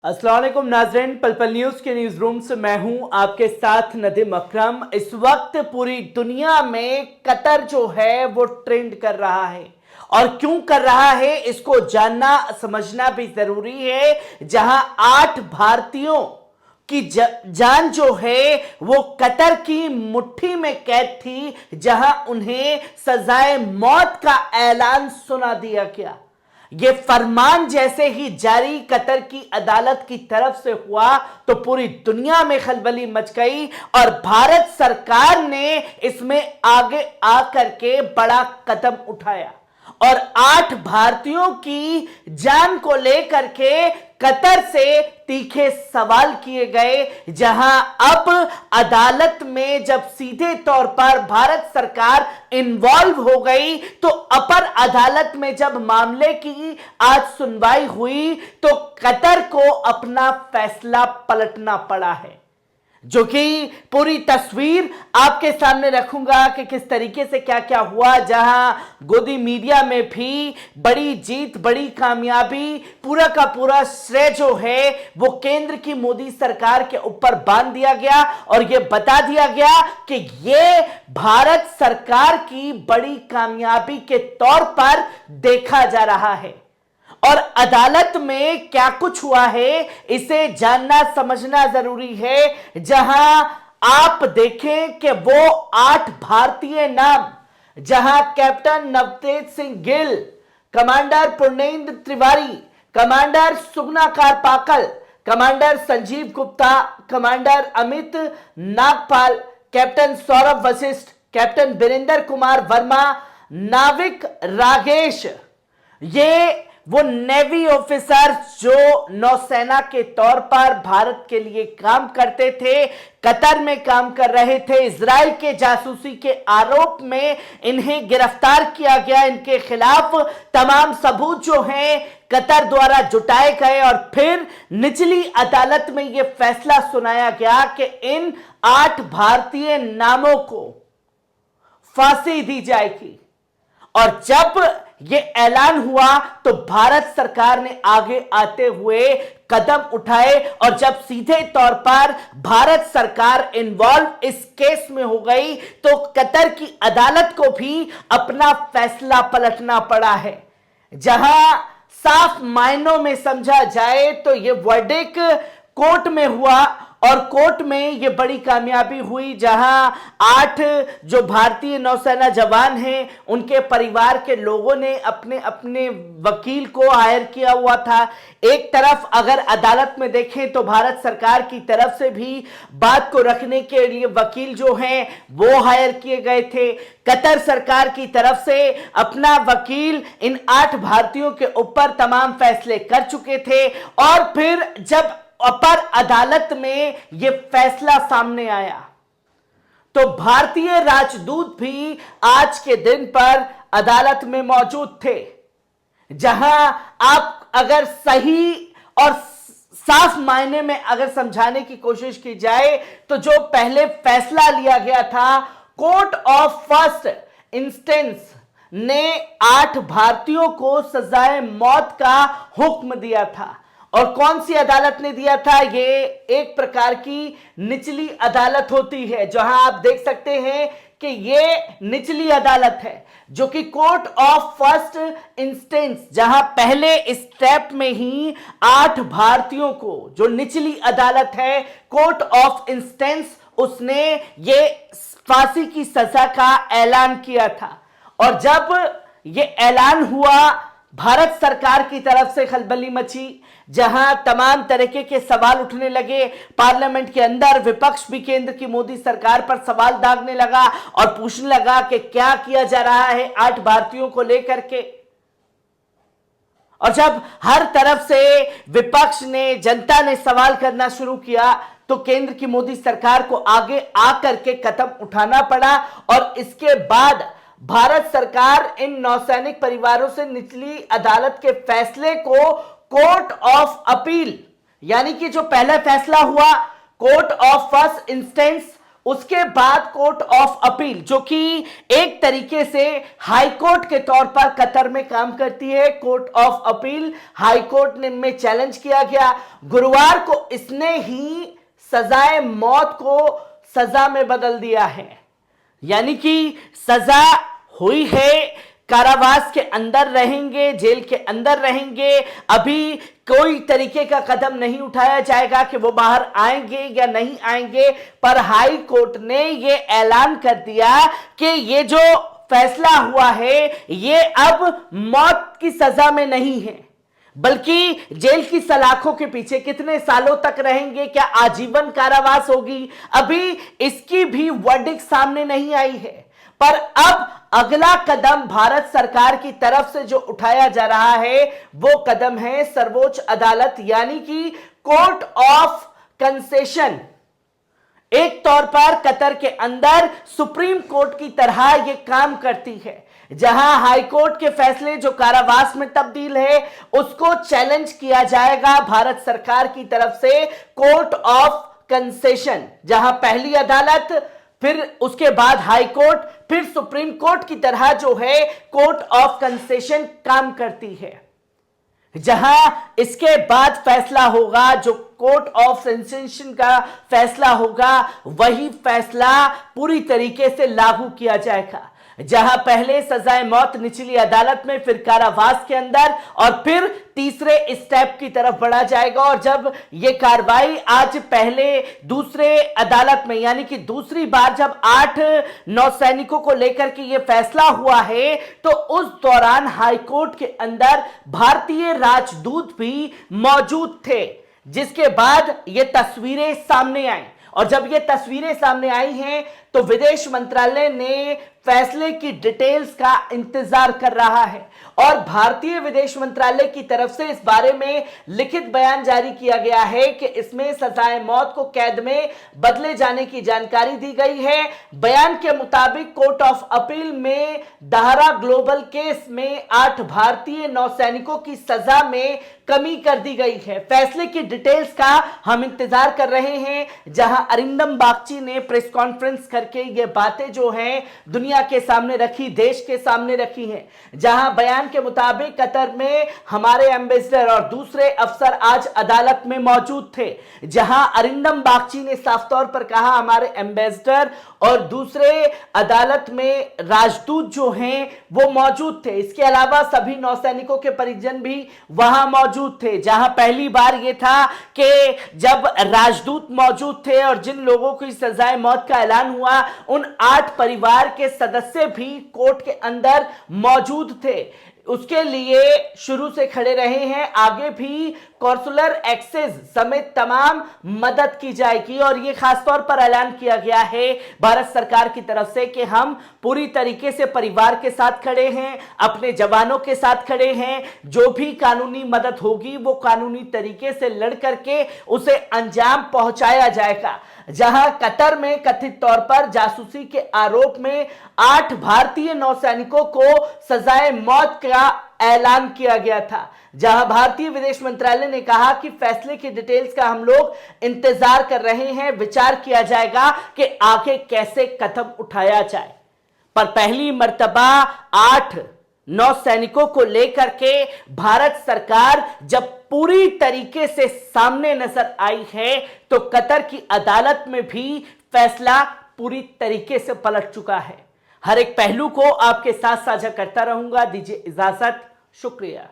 अस्सलाम वालेकुम नाज़रीन, पल पल न्यूज़ के न्यूज़ रूम से मैं हूं आपके साथ नदीम अकरम। इस वक्त पूरी दुनिया में कतर जो है वो ट्रेंड कर रहा है और क्यों कर रहा है इसको जानना समझना भी जरूरी है। जहां 8 भारतीयों की जान जो है वो कतर की मुट्ठी में कैद थी, जहां उन्हें सजाए मौत का ऐलान सुना दिया गया। यह फरमान जैसे ही जारी कतर की अदालत की तरफ से हुआ तो पूरी दुनिया में खलबली मच गई और भारत सरकार ने इसमें आगे आकर के बड़ा कदम उठाया और 8 भारतीयों की जान को लेकर के कतर से तीखे सवाल किए गए। जहां अब अदालत में जब सीधे तौर पर भारत सरकार इन्वॉल्व हो गई तो अपर अदालत में जब मामले की आज सुनवाई हुई तो कतर को अपना फैसला पलटना पड़ा है, जो कि पूरी तस्वीर आपके सामने रखूंगा कि किस तरीके से क्या क्या हुआ। जहां गोदी मीडिया में भी बड़ी जीत, बड़ी कामयाबी, पूरा का पूरा श्रेय जो है वो केंद्र की मोदी सरकार के ऊपर बांध दिया गया और यह बता दिया गया कि यह भारत सरकार की बड़ी कामयाबी के तौर पर देखा जा रहा है। और अदालत में क्या कुछ हुआ है इसे जानना समझना जरूरी है। जहां आप देखें कि वो 8 भारतीय नाम, जहां captain Navtej Singh Gill, commander Purnendra Tiwari, commander Sugna Karpakal, commander Sanjeev Gupta, commander Amit Nagpal, captain Saurabh Vashisht, captain Virendra Kumar Verma, नाविक रागेश, ये वो नेवी ऑफिसर जो नौसेना के तौर पर भारत के लिए काम करते थे, कतर में काम कर रहे थे। इजराइल के जासूसी के आरोप में इन्हें गिरफ्तार किया गया। इनके खिलाफ तमाम सबूत जो हैं कतर द्वारा जुटाए गए और फिर निचली अदालत में यह फैसला सुनाया गया कि इन 8 भारतीय नामों को फांसी दी जाएगी। और जब यह ऐलान हुआ तो भारत सरकार ने आगे आते हुए कदम उठाए और जब सीधे तौर पर भारत सरकार इन्वॉल्व इस केस में हो गई तो कतर की अदालत को भी अपना फैसला पलटना पड़ा है। जहां साफ मायनों में समझा जाए तो यह वर्डिक्ट कोर्ट में हुआ और कोर्ट में यह बड़ी कामयाबी हुई। जहां 8 जो भारतीय नौसेना जवान हैं उनके परिवार के लोगों ने अपने अपने वकील को हायर किया हुआ था। एक तरफ अगर अदालत में देखें तो भारत सरकार की तरफ से भी बात को रखने के लिए वकील जो हैं वो हायर किए गए थे। कतर सरकार की तरफ से अपना वकील इन 8 भारतीयों के ऊपर तमाम फैसले कर चुके थे और फिर जब अपर अदालत में यह फैसला सामने आया तो भारतीय राजदूत भी आज के दिन पर अदालत में मौजूद थे। जहां आप अगर सही और साफ मायने में अगर समझाने की कोशिश की जाए तो जो पहले फैसला लिया गया था, कोर्ट ऑफ फर्स्ट इंस्टेंस ने 8 भारतीयों को सजाए मौत का हुक्म दिया था। और कौन सी अदालत ने दिया था? ये एक प्रकार की निचली अदालत होती है। जहां आप देख सकते हैं कि ये निचली अदालत है जो कि कोर्ट ऑफ फर्स्ट इंस्टेंस, जहां पहले स्टेप में ही 8 भारतीयों को, जो निचली अदालत है कोर्ट ऑफ इंस्टेंस, उसने ये फांसी की सजा का ऐलान किया था। और जब ये ऐलान हुआ भारत सरकार की तरफ से खलबली मची, जहां तमाम तरीके के सवाल उठने लगे। पार्लियामेंट के अंदर विपक्ष भी केंद्र की मोदी सरकार पर सवाल दागने लगा और पूछने लगा कि क्या किया जा रहा है 8 भारतीयों को लेकर के। और जब हर तरफ से विपक्ष ने, जनता ने सवाल करना शुरू किया तो केंद्र की मोदी सरकार को आगे आकर के कदम उठाना पड़ा और इसके बाद भारत सरकार इन नौसैनिक परिवारों से निचली अदालत के फैसले को कोर्ट ऑफ अपील, यानी कि जो पहला फैसला हुआ कोर्ट ऑफ फर्स्ट इंस्टेंस, उसके बाद कोर्ट ऑफ अपील, जो कि एक तरीके से हाई कोर्ट के तौर पर कतर में काम करती है, court of appeal high court ने में चैलेंज किया गया। गुरुवार को इसने ही सजाए मौत को सजा में बदल दिया है, यानी कि सजा हुई है, कारावास के अंदर रहेंगे, जेल के अंदर रहेंगे। अभी कोई तरीके का कदम नहीं उठाया जाएगा कि वो बाहर आएंगे या नहीं आएंगे, पर हाई कोर्ट ने ये ऐलान कर दिया कि ये जो फैसला हुआ है ये अब मौत की सजा में नहीं है, बल्कि जेल की सलाखों के पीछे कितने सालों तक रहेंगे, क्या आजीवन कारावास होगी, अभी इसकी भी वर्डिक्ट सामने नहीं आई है। पर अब अगला कदम भारत सरकार की तरफ से जो उठाया जा रहा है वो कदम है सर्वोच्च अदालत, यानी कि कोर्ट ऑफ कंसेशन। एक तौर पर कतर के अंदर सुप्रीम कोर्ट की तरह यह काम करती है, जहां हाई कोर्ट के फैसले जो कारावास में तब्दील है उसको चैलेंज किया जाएगा भारत सरकार की तरफ से कोर्ट ऑफ कंसेशन, जहां पहली अदालत, फिर उसके बाद हाई कोर्ट, फिर सुप्रीम कोर्ट की तरह जो है कोर्ट ऑफ कंसेशन काम करती है, जहां इसके बाद फैसला होगा, जो कोर्ट ऑफ सेंसेशन का फैसला होगा वही फैसला पूरी तरीके से लागू किया जाएगा। जहां पहले सजाए मौत निचली अदालत में, फिर कारावास के अंदर, और फिर तीसरे स्टेप की तरफ बढ़ा जाएगा। और जब यह कार्रवाई आज पहले दूसरे अदालत में, यानी कि दूसरी बार जब 8 नौसैनिकों को लेकर के यह फैसला हुआ है, तो उस दौरान हाईकोर्ट के अंदर भारतीय राजदूत भी मौजूद थे, जिसके बाद ये तस्वीरें सामने आई। और जब ये तस्वीरें सामने आई हैं तो विदेश मंत्रालय ने फैसले की डिटेल्स का इंतजार कर रहा है, और भारतीय विदेश मंत्रालय की तरफ से इस बारे में लिखित बयान जारी किया गया है कि इसमें सजाए मौत को कैद में बदले जाने की जानकारी दी गई है। बयान के मुताबिक कोर्ट ऑफ अपील में दाहरा ग्लोबल केस में 8 भारतीय नौसैनिकों की सजा में कमी कर दी गई है। फैसले की डिटेल्स का हम इंतजार कर रहे हैं, जहां अरिंदम बागची ने प्रेस कॉन्फ्रेंस करके ये बातें जो हैं दुनिया के सामने रखी, देश के सामने रखी हैं। जहां बयान के मुताबिक कतर में हमारे एम्बेसडर और दूसरे अफसर आज अदालत में मौजूद थे, जहां अरिंदम बागची ने साफ तौर पर कहा हमारे एम्बेसडर और दूसरे अदालत में राजदूत जो हैं वो मौजूद थे। इसके अलावा सभी नौसैनिकों के परिजन भी वहां मौजूद थे, जहां पहली बार यह था कि जब राजदूत मौजूद थे और जिन लोगों की सजाए मौत का ऐलान हुआ उन 8 परिवार के सदस्य भी कोर्ट के अंदर मौजूद थे, उसके लिए शुरू से खड़े रहे हैं। आगे भी कॉन्सुलर एक्सेस समेत तमाम मदद की जाएगी, और यह खासतौर पर ऐलान किया गया है भारत सरकार की तरफ से कि हम पूरी तरीके से परिवार के साथ खड़े हैं, अपने जवानों के साथ खड़े हैं। जो भी कानूनी मदद होगी वो कानूनी तरीके से लड़ करके उसे अंजाम पहुंचाया जाएगा। जहां कतर में कथित तौर पर जासूसी के आरोप में 8 भारतीय नौसैनिकों को सजाए मौत का ऐलान किया गया था, जहां भारतीय विदेश मंत्रालय ने कहा कि फैसले की डिटेल्स का हम लोग इंतजार कर रहे हैं, विचार किया जाएगा कि आगे कैसे कदम उठाया जाए। पर पहली मर्तबा 8 नौसैनिकों को लेकर के भारत सरकार जब पूरी तरीके से सामने नजर आई है तो कतर की अदालत में भी फैसला पूरी तरीके से पलट चुका है। हर एक पहलू को आपके साथ साझा करता रहूंगा। दीजिए इजाजत, शुक्रिया।